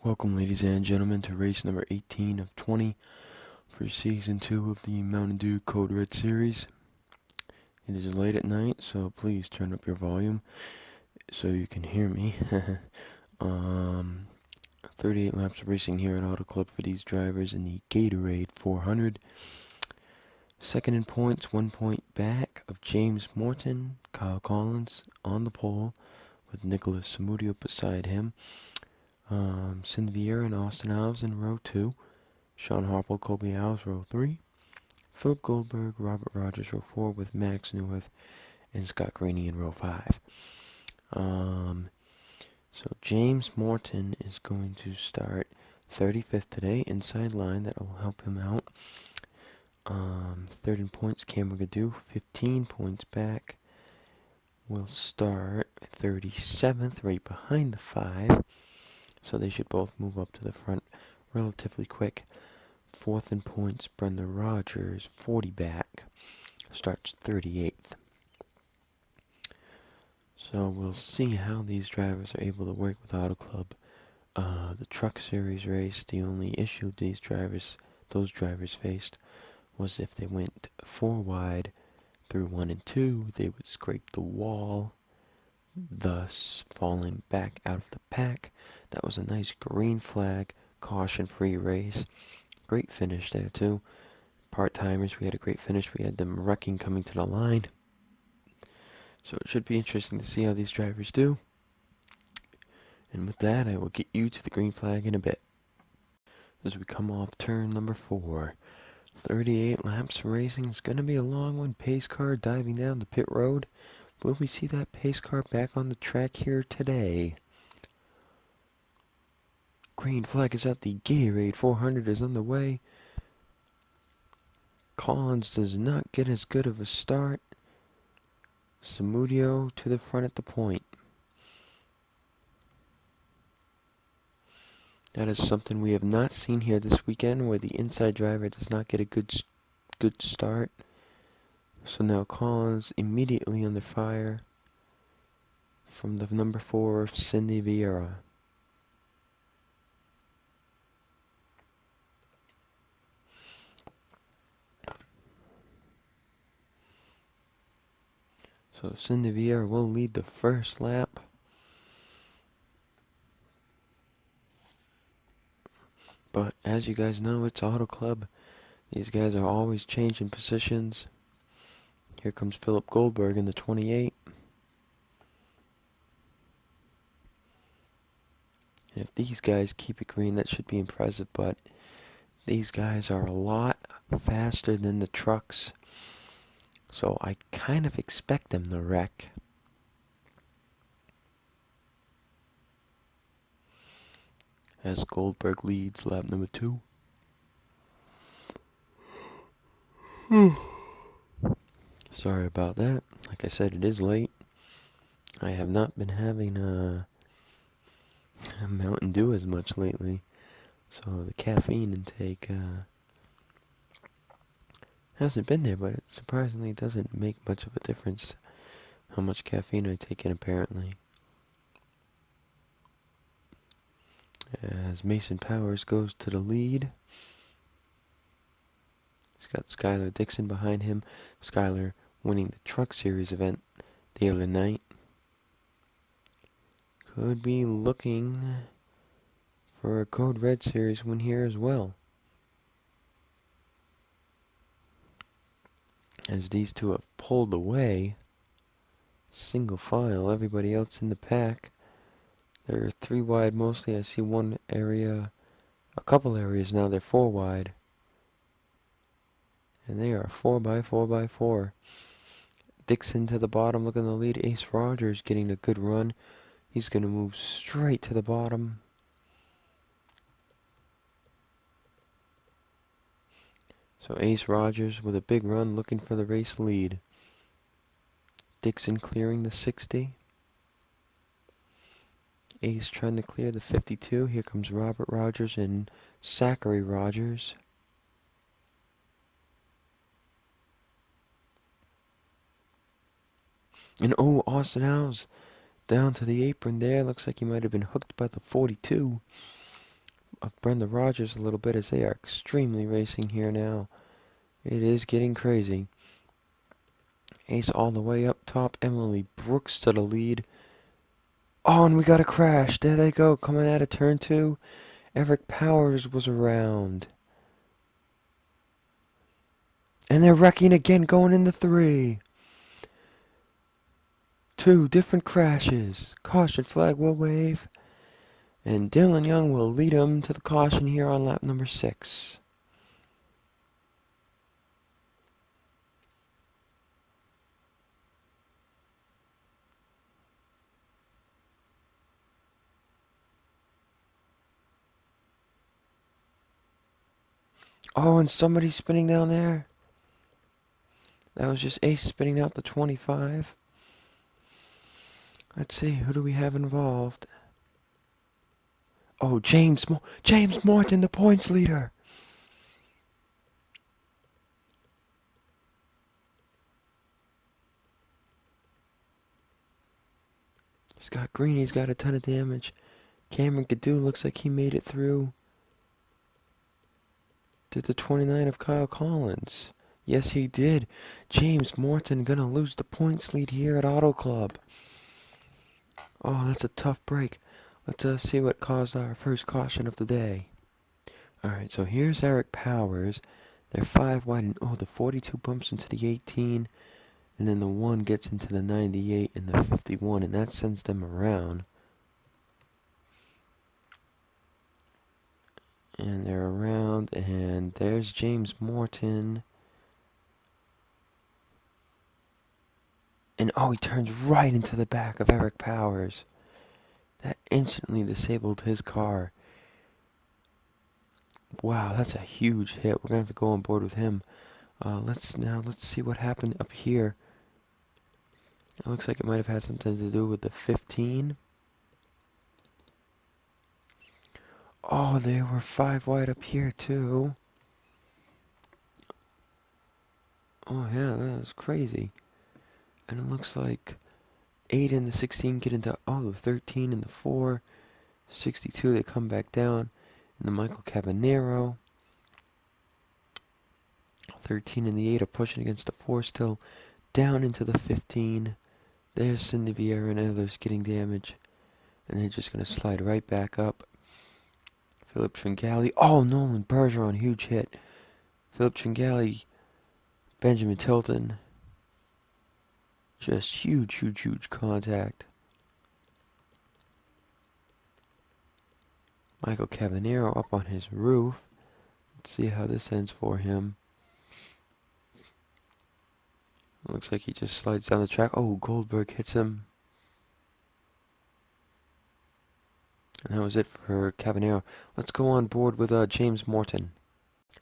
Welcome, ladies and gentlemen, to race number 18 of 20 for Season 2 of the Mountain Dew Code Red Series. It is late at night, so please turn up your volume so you can hear me. 38 laps of racing here at Auto Club for these drivers in the Gatorade 400. Second in points, 1 point back of James Morton, Kyle Collins on the pole with Nicholas Samudio beside him. Cindy Vieira and Austin Alves in row 2. Sean Harple, Kobe Alves, row 3. Philip Goldberg, Robert Rogers, row 4 with Max Newworth and Scott Greeny in row 5. So James Morton is going to start 35th today, inside line. That will help him out. Third in points, Cameron Gadue, 15 points back. Will start 37th, right behind the 5. So they should both move up to the front relatively quick. Fourth in points, Brenda Rogers, 40 back, starts 38th. So we'll see how these drivers are able to work with Auto Club. The Truck Series race, the only issue those drivers faced was if they went 4 wide through 1 and 2, they would scrape the wall, thus falling back out of the pack. That was a nice green flag, caution-free race. Great finish there, too. Part-timers, we had a great finish. We had them wrecking coming to the line. So it should be interesting to see how these drivers do. And with that, I will get you to the green flag in a bit. As we come off turn number 4. 38 laps racing. It's going to be a long one. Pace car diving down the pit road. Will we see that pace car back on the track here today? Green flag is out. The Gatorade 400 is on the way. Collins does not get as good of a start. Samudio to the front at the point. That is something we have not seen here this weekend, where the inside driver does not get a good start. So now Collins immediately under fire from the number 4, Cindy Vieira. So Cindy Vieira will lead the first lap. But as you guys know, it's Auto Club. These guys are always changing positions. Here comes Philip Goldberg in the 28. And if these guys keep it green, that should be impressive. But these guys are a lot faster than the trucks. So I kind of expect them to wreck. As Goldberg leads lap number 2. Sorry about that. Like I said, it is late. I have not been having a Mountain Dew as much lately. So the caffeine intake hasn't been there, but it surprisingly doesn't make much of a difference how much caffeine I take in, apparently. As Mason Powers goes to the lead. He's got Skylar Dixon behind him. Skylar winning the Truck Series event the other night. Could be looking for a Code Red Series win here as well. As these two have pulled away, single file, everybody else in the pack. They're 3 wide mostly. I see one area, a couple areas now, they're 4 wide. And they are 4x4x4. Dixon to the bottom, looking to lead. Ace Rogers getting a good run. He's going to move straight to the bottom. So Ace Rogers with a big run, looking for the race lead. Dixon clearing the 60. Ace trying to clear the 52. Here comes Robert Rogers and Zachary Rogers. And Austin Alves down to the apron there. Looks like he might have been hooked by the 42. of Brenda Rogers a little bit, as they are extremely racing here now. It is getting crazy. Ace all the way up top. Emily Brooks to the lead. Oh, and we got a crash. There they go, coming out of turn 2. Eric Powers was around. And they're wrecking again, going into 3. 2 different crashes. Caution flag will wave. And Dylan Young will lead him to the caution here on lap number 6. Oh, and somebody's spinning down there. That was just Ace spinning out the 25. Let's see, who do we have involved? Oh, James Morton, the points leader. Scott Greeny's got a ton of damage. Cameron Gadue looks like he made it through. Did the 29 of Kyle Collins. Yes, he did. James Morton gonna lose the points lead here at Auto Club. Oh, that's a tough break. Let's see what caused our first caution of the day. Alright, so here's Eric Powers. They're 5 wide, and oh, the 42 bumps into the 18, and then the 1 gets into the 98 and the 51, and that sends them around. And they're around, and there's James Morton. And oh, he turns right into the back of Eric Powers. That instantly disabled his car. Wow, that's a huge hit. We're gonna have to go on board with him. Let's see what happened up here. It looks like it might have had something to do with the 15. Oh, they were 5 wide up here too. Oh yeah, that was crazy. And it looks like 8 and the 16 get into, oh, the 13 and the 4. 62, they come back down. And the Michael Cabanero. 13 and the 8 are pushing against the 4 still. Down into the 15. There's Cindy Vieira and others getting damage. And they're just going to slide right back up. Philip Tringali. Oh, Nolan Bergeron, huge hit. Philip Tringali. Benjamin Tilton. Just huge contact. Michael Cabanero up on his roof. Let's see how this ends for him. Looks like he just slides down the track. Oh, Goldberg hits him. And that was it for Cabanero. Let's go on board with James Morton.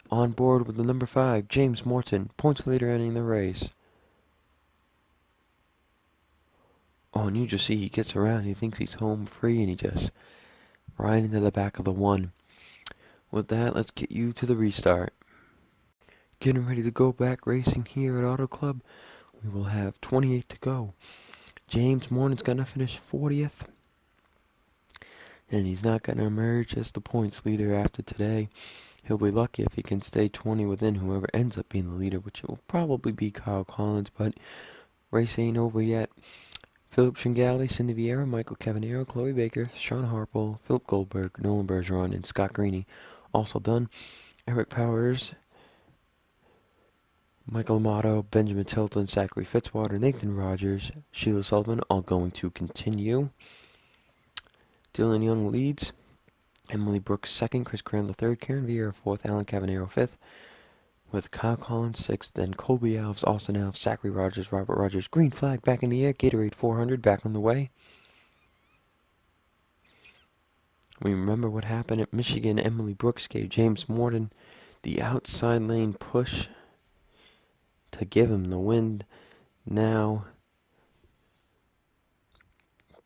On board with the number 5, James Morton. Points leader ending the race. Oh, and you just see he gets around. He thinks he's home free, and he just right into the back of the 1. With that, let's get you to the restart. Getting ready to go back racing here at Auto Club. We will have 28 to go. James Morton's going to finish 40th. And he's not going to emerge as the points leader after today. He'll be lucky if he can stay 20 within whoever ends up being the leader, which it will probably be Kyle Collins, but race ain't over yet. Philip Tringali, Cindy Vieira, Michael Cabanero, Chloe Baker, Sean Harple, Philip Goldberg, Nolan Bergeron, and Scott Greeny. Also done. Eric Powers, Michael Amato, Benjamin Tilton, Zachary Fitzwater, Nathan Rogers, Sheila Sullivan, all going to continue. Dylan Young leads. Emily Brooks second, Chris Graham the third, Karen Vieira fourth, Alan Cabanero fifth, with Kyle Collins sixth, then Colby Alves, Austin Alves, Zachary Rogers, Robert Rogers. Green flag back in the air. Gatorade 400 back on the way. We remember what happened at Michigan. Emily Brooks gave James Morton the outside lane push to give him the win. Now,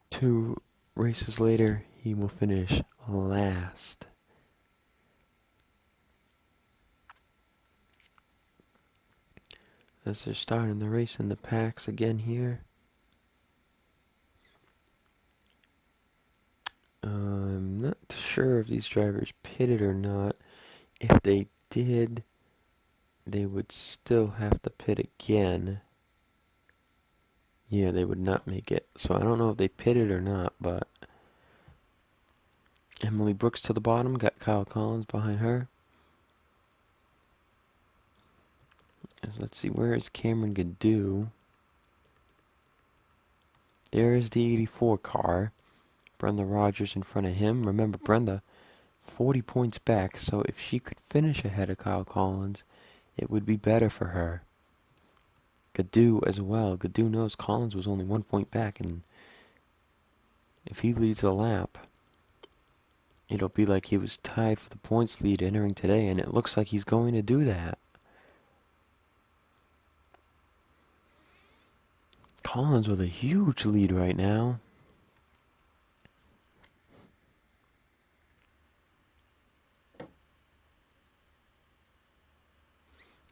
2 races later, he will finish last. As they're starting the race in the packs again here. I'm not sure if these drivers pitted or not. If they did, they would still have to pit again. Yeah, they would not make it. So I don't know if they pitted or not, but Emily Brooks to the bottom, got Kyle Collins behind her. Let's see, where is Cameron Gadue? There is the 84 car. Brenda Rogers in front of him. Remember, Brenda, 40 points back, so if she could finish ahead of Kyle Collins, it would be better for her. Gadue as well. Gadue knows Collins was only 1 point back, and if he leads the lap, it'll be like he was tied for the points lead entering today, and it looks like he's going to do that. Collins with a huge lead right now.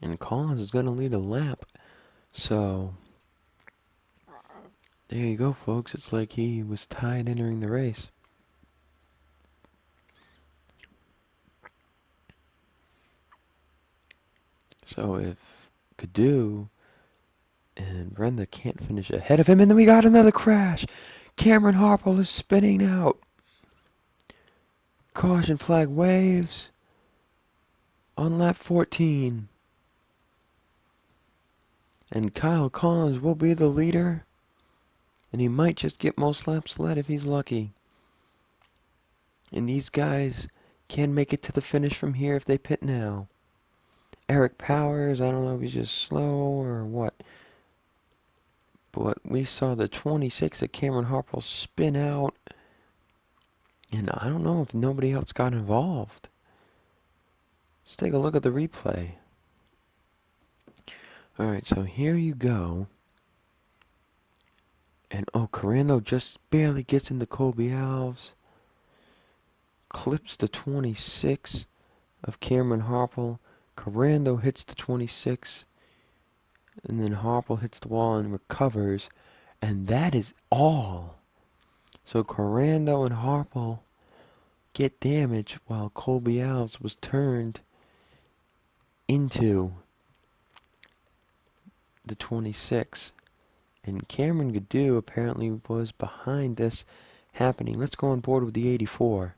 And Collins is going to lead a lap. So, there you go, folks. It's like he was tied entering the race. So, if Gadue and Brenda can't finish ahead of him, and then we got another crash. Cameron Harple is spinning out. Caution flag waves on lap 14. And Kyle Collins will be the leader. And he might just get most laps led if he's lucky. And these guys can make it to the finish from here if they pit now. Eric Powers, I don't know if he's just slow or what. But we saw the 26 of Cameron Harple spin out. And I don't know if nobody else got involved. Let's take a look at the replay. Alright, so here you go. And Corando just barely gets into Colby Alves. Clips the 26 of Cameron Harple. Corando hits the 26. And then Harple hits the wall and recovers. And that is all. So Corando and Harple get damage while Colby Alves was turned into the 26. And Cameron Gadue apparently was behind this happening. Let's go on board with the 84.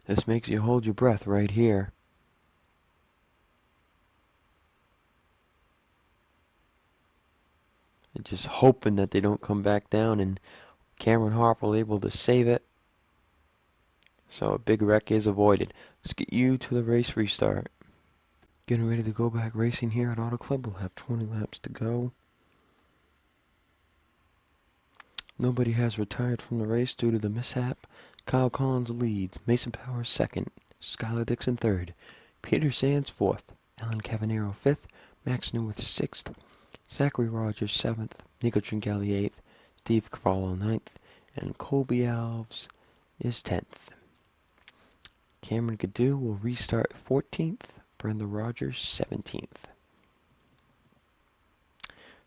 This makes you hold your breath right here. And just hoping that they don't come back down, and Cameron Harple able to save it. So a big wreck is avoided. Let's get you to the race restart. Getting ready to go back racing here at Auto Club. We'll have 20 laps to go. Nobody has retired from the race due to the mishap. Kyle Collins leads. Mason Powers second. Skylar Dixon third. Peter Sands fourth. Alan Cavanero fifth. Max Newworth sixth. Zachary Rogers seventh. Nico Tringali eighth. Steve Cavallo ninth. And Colby Alves is 10th. Cameron Gadue will restart 14th. Brenda Rogers 17th.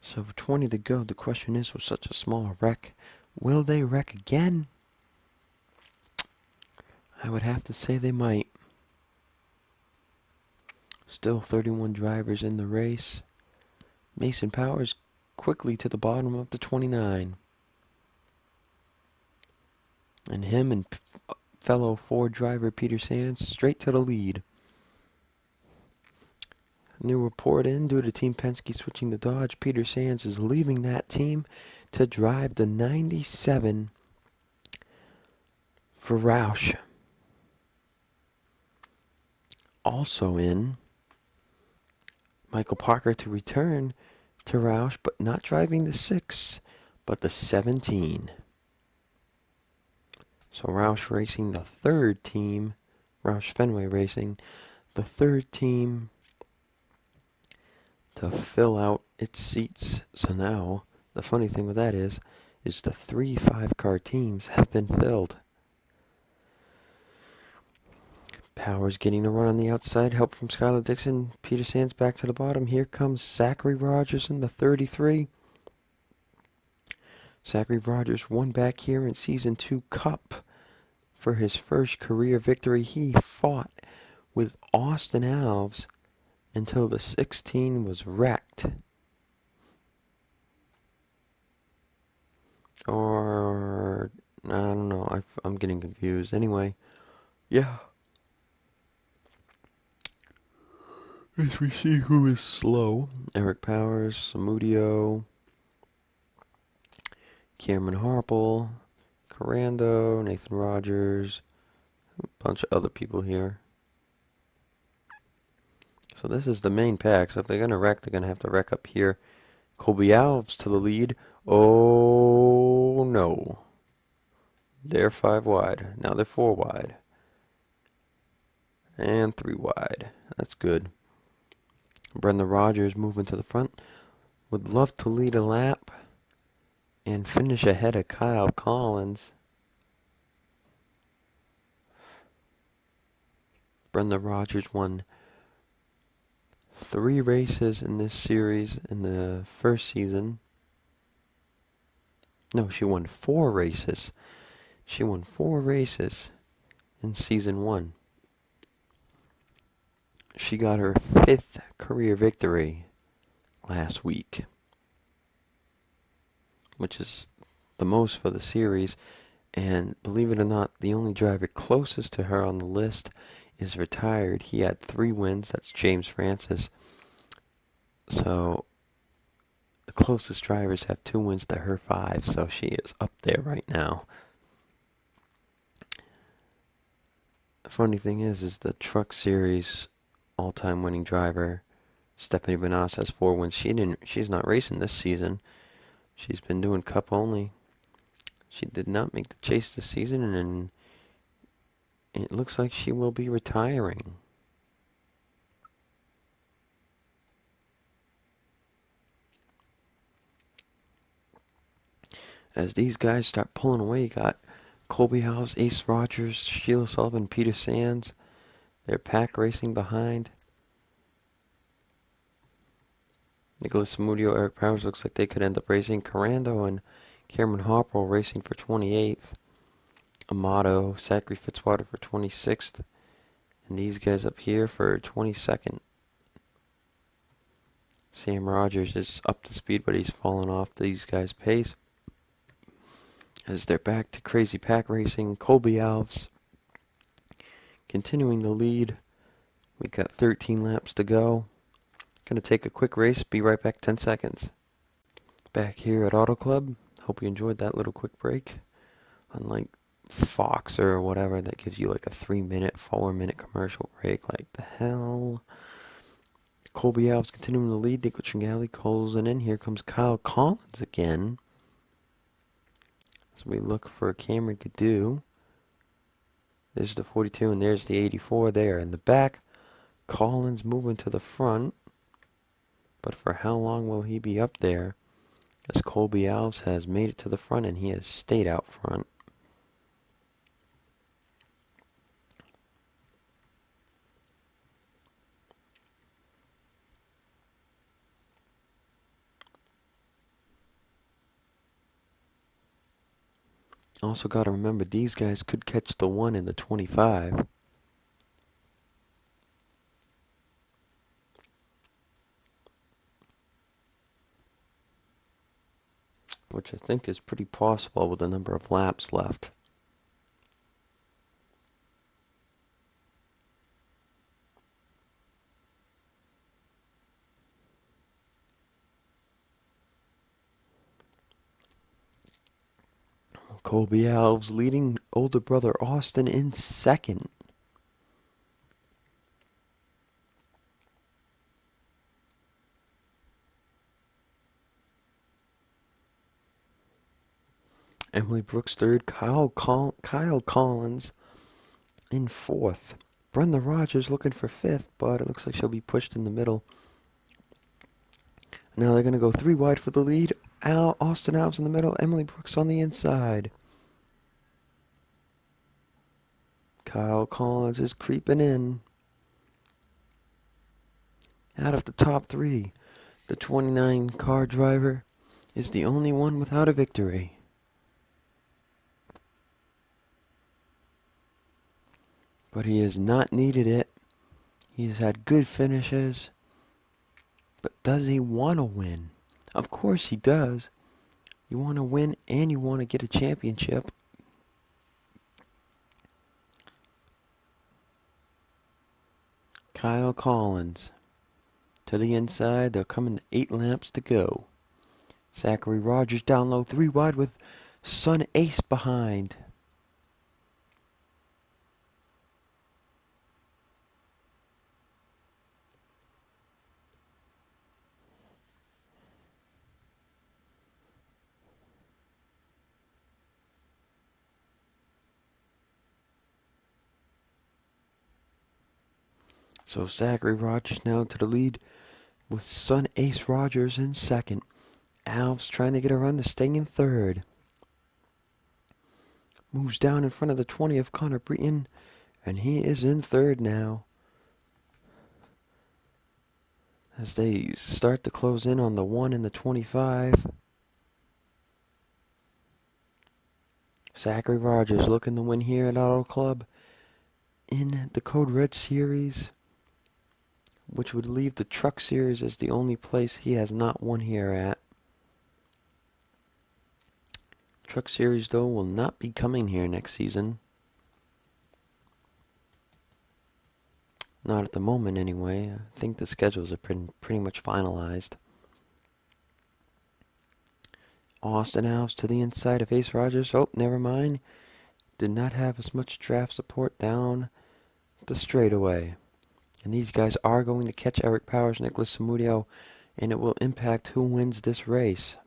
So 20 to go. The question is, with such a small wreck, will they wreck again? I would have to say they might. Still 31 drivers in the race. Mason Powers quickly to the bottom of the 29. And him and fellow Ford driver Peter Sands straight to the lead. New report in, due to Team Penske switching to Dodge, Peter Sands is leaving that team to drive the 97 for Roush. Also in, Michael Parker to return to Roush, but not driving the 6, but the 17. So Roush Racing, the third team, Roush Fenway Racing, the third team to fill out its seats. So now, the funny thing with that is the 3 5-car teams have been filled. Powers getting to run on the outside, help from Skylar Dixon. Peter Sands back to the bottom. Here comes Zachary Rogers in the 33. Zachary Rogers won back here in Season 2 Cup for his first career victory. He fought with Austin Alves until the 16 was wrecked. Or, I don't know, I'm getting confused. Anyway, yeah. As we see who is slow. Eric Powers, Samudio, Cameron Harple, Corando, Nathan Rogers, a bunch of other people here. So this is the main pack. So if they're going to wreck, they're going to have to wreck up here. Colby Alves to the lead. Oh, no. They're 5 wide. Now they're 4 wide. And 3 wide. That's good. Brenda Rogers moving to the front. Would love to lead a lap and finish ahead of Kyle Collins. Brenda Rogers won 3 races in this series in the first season. No, she won 4 races. She won 4 races in season 1. She got her 5th career victory last week, which is the most for the series. And believe it or not, the only driver closest to her on the list is retired. He had 3 wins. That's James Francis. So the closest drivers have 2 wins to her 5. So she is up there right now. The funny thing is the Truck Series all-time winning driver Stephanie Benas has 4 wins. She's not racing this season. She's been doing Cup only. She did not make the chase this season, and it looks like she will be retiring. As these guys start pulling away, you got Colby House, Ace Rogers, Sheila Sullivan, Peter Sands. They're pack racing behind. Nicholas Samudio, Eric Powers looks like they could end up racing. Corando and Cameron Harple racing for 28th. Amato, Zachary Fitzwater for 26th. And these guys up here for 22nd. Sam Rogers is up to speed, but he's fallen off these guys' pace. As they're back to crazy pack racing, Colby Alves continuing the lead. We've got 13 laps to go. Gonna take a quick race, be right back, 10 seconds. Back here at Auto Club. Hope you enjoyed that little quick break. Unlike Fox or whatever that gives you like a 3-minute, 4-minute commercial break. Like the hell. Colby Alves continuing the lead. Nico Tringali closing in. Here comes Kyle Collins again. So we look for Cameron Gadue. There's the 42 and there's the 84 there in the back. Collins moving to the front. But for how long will he be up there? As Colby Alves has made it to the front and he has stayed out front. Also got to remember, these guys could catch the 1 in the 25. Which I think is pretty possible with the number of laps left. Colby Alves leading older brother Austin in second. Emily Brooks third. Kyle Collins in fourth. Brenda Rogers looking for fifth, but it looks like she'll be pushed in the middle. Now they're going to go 3 wide for the lead. Austin Alves in the middle. Emily Brooks on the inside. Kyle Collins is creeping in. Out of the top 3, the 29 car driver is the only one without a victory. but he has not needed it. He's had good finishes, but does he want to win? Of course he does. You want to win and you want to get a championship. Kyle Collins to the inside. They're coming to 8 laps to go. Zachary Rogers down low, 3 wide with Sun Ace behind. So Zachary Rogers now to the lead with Sun Ace Rogers in second. Alves trying to get a run to stay in third. Moves down in front of the 20 of Connor Breton, and he is in third now. As they start to close in on the 1 and the 25. Zachary Rogers looking to win here at Auto Club in the Code Red Series, which would leave the Truck Series as the only place he has not won here at. Truck Series, though, will not be coming here next season. Not at the moment, anyway. I think the schedules are pretty much finalized. Austin Alves to the inside of Ace Rogers. Oh, never mind. Did not have as much draft support down the straightaway. And these guys are going to catch Eric Powers, Nicholas Samudio, and it will impact who wins this race.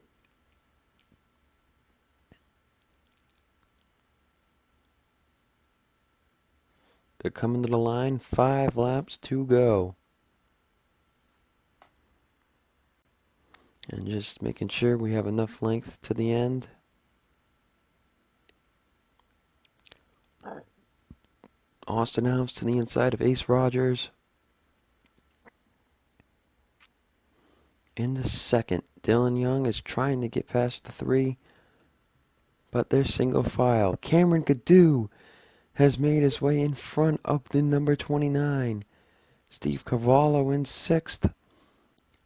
They're coming to the line, 5 laps to go. And just making sure we have enough length to the end. Austin Alves to the inside of Ace Rogers. In the second, Dylan Young is trying to get past the 3, but they're single file. Cameron Gadue has made his way in front of the number 29. Steve Cavallo in 6th.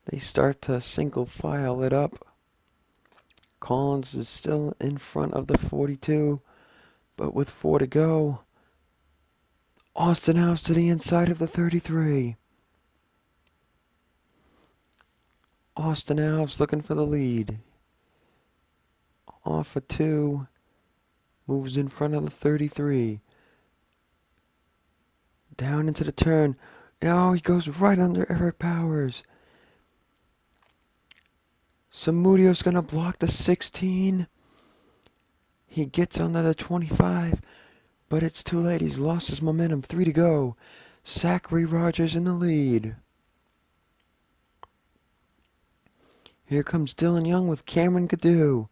They start to single file it up. Collins is still in front of the 42, but with 4 to go, Austin Alves to the inside of the 33. Austin Alves looking for the lead. Off a 2, moves in front of the 33. Down into the turn. Oh, he goes right under Eric Powers. Samudio's going to block the 16. He gets under the 25, but it's too late. He's lost his momentum. 3 to go. Zachary Rogers in the lead. Here comes Dylan Young with Cameron Gadue.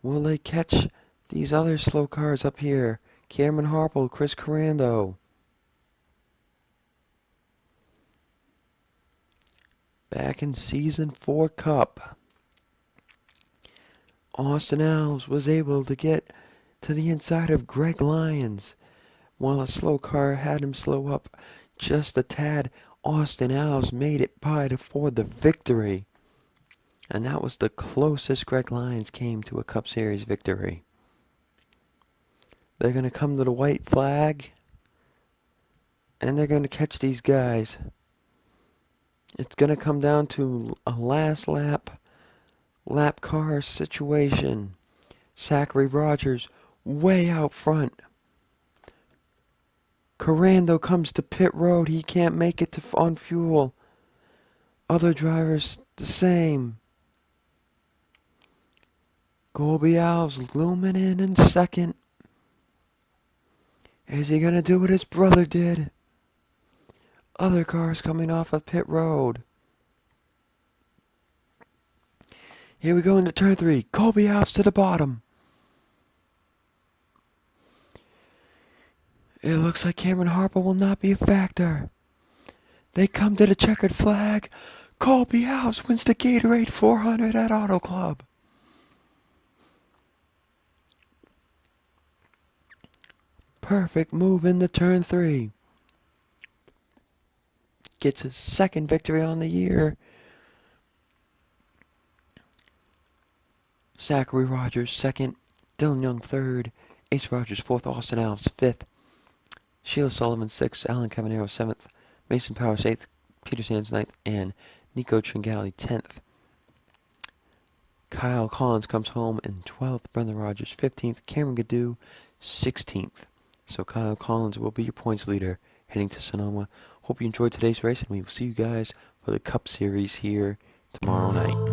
Will they catch these other slow cars up here? Cameron Harple, Chris Corando. Back in Season 4 Cup, Austin Alves was able to get to the inside of Greg Lyons. While a slow car had him slow up just a tad, Austin Alves made it by to for the victory. And that was the closest Greg Lyons came to a Cup Series victory. They're going to come to the white flag, and they're going to catch these guys. It's going to come down to a last lap car situation. Zachary Rogers way out front. Corando comes to pit road. He can't make it on fuel. Other drivers the same. Colby Alves looming in second. Is he going to do what his brother did? Other cars coming off of pit road. Here we go into turn 3. Colby Alves to the bottom. It looks like Cameron Harper will not be a factor. They come to the checkered flag. Colby Alves wins the Gatorade 400 at Auto Club. Perfect move into turn 3. Gets his second victory on the year. Zachary Rogers second. Dylan Young third. Ace Rogers fourth. Austin Alves fifth. Sheila Sullivan sixth. Alan Cavanero seventh. Mason Powers eighth. Peter Sands ninth. And Nico Tringali 10th. Kyle Collins comes home in 12th. Brendan Rogers 15th. Cameron Gadue 16th. So Kyle Collins will be your points leader heading to Sonoma. Hope you enjoyed today's race, and we will see you guys for the Cup Series here tomorrow night.